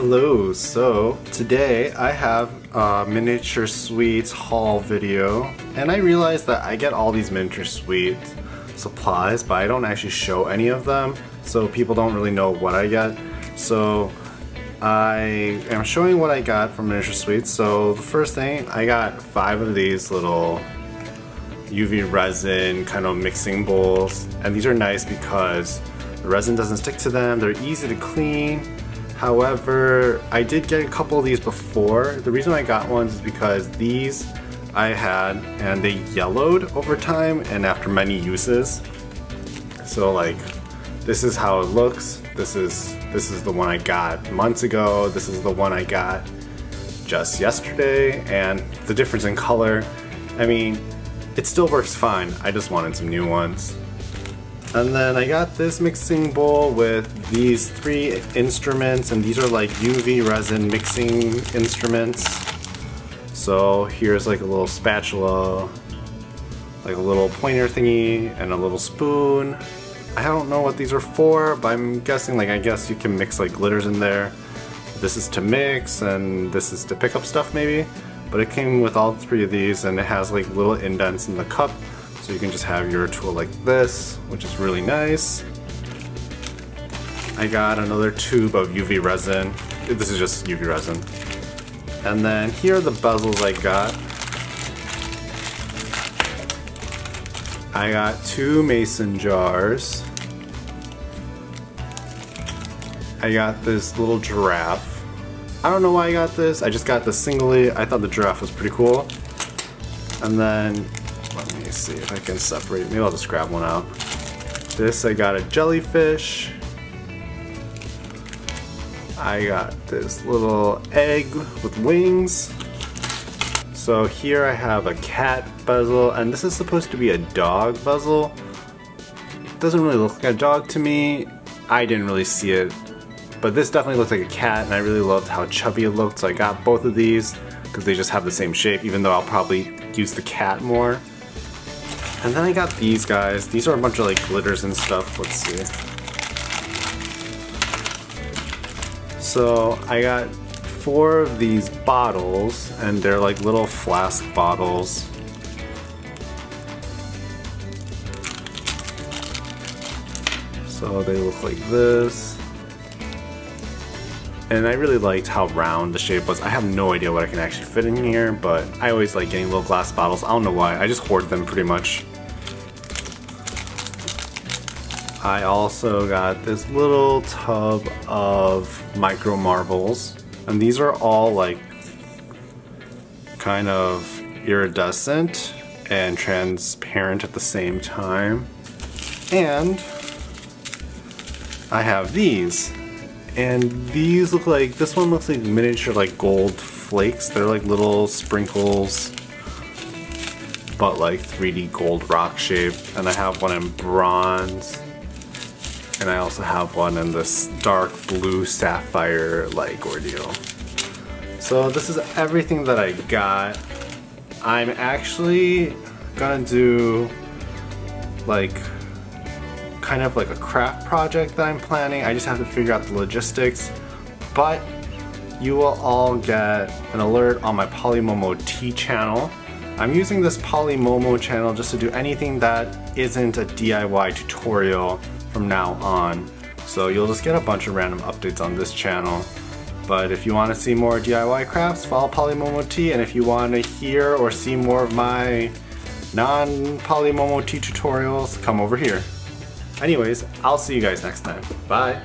Hello, so today I have a MiniatureSweets haul video, and I realized that I get all these MiniatureSweets supplies, but I don't actually show any of them, so people don't really know what I get. So I am showing what I got from MiniatureSweets. So the first thing, I got 5 of these little UV resin kind of mixing bowls, and these are nice because the resin doesn't stick to them, they're easy to clean. However, I did get a couple of these before. The reason I got ones is because these I had and they yellowed over time and after many uses. So like, this is how it looks. This is the one I got months ago. This is the one I got just yesterday, and the difference in color, I mean, it still works fine. I just wanted some new ones. And then I got this mixing bowl with these 3 instruments, and these are like UV resin mixing instruments. So here's like a little spatula, like a little pointer thingy, and a little spoon. I don't know what these are for, but I'm guessing, like, I guess you can mix like glitters in there. This is to mix, and this is to pick up stuff maybe. But it came with all 3 of these, and it has like little indents in the cup. So you can just have your tool like this, which is really nice. I got another tube of UV resin. This is just UV resin. And then here are the bezels I got. I got 2 mason jars. I got this little giraffe. I don't know why I got this. I just got this singly. I thought the giraffe was pretty cool. And then let me see if I can separate. Maybe I'll just grab one out. This, I got a jellyfish. I got this little egg with wings. So here I have a cat bezel, and this is supposed to be a dog bezel. It doesn't really look like a dog to me. I didn't really see it, but this definitely looks like a cat, and I really loved how chubby it looked, so I got both of these because they just have the same shape, even though I'll probably use the cat more. And then I got these guys. These are a bunch of like glitters and stuff. Let's see. So I got 4 of these bottles, and they're like little flask bottles. So they look like this. And I really liked how round the shape was. I have no idea what I can actually fit in here, but I always like getting little glass bottles. I don't know why. I just hoard them pretty much. I also got this little tub of micro marbles, and these are all like kind of iridescent and transparent at the same time. And I have these, and these look like, this one looks like miniature like gold flakes. They're like little sprinkles, but like 3D gold rock shape. And I have one in bronze. And I also have one in this dark blue sapphire like ordeal. So this is everything that I got. I'm actually gonna do like kind of like a craft project that I'm planning. I just have to figure out the logistics. But you will all get an alert on my Polymomo T channel. I'm using this Polymomo channel just to do anything that isn't a DIY tutorial from now on. So you'll just get a bunch of random updates on this channel. But if you want to see more DIY crafts, follow Polymomo T, and if you want to hear or see more of my non-Polymomo T tutorials, come over here. Anyways, I'll see you guys next time. Bye!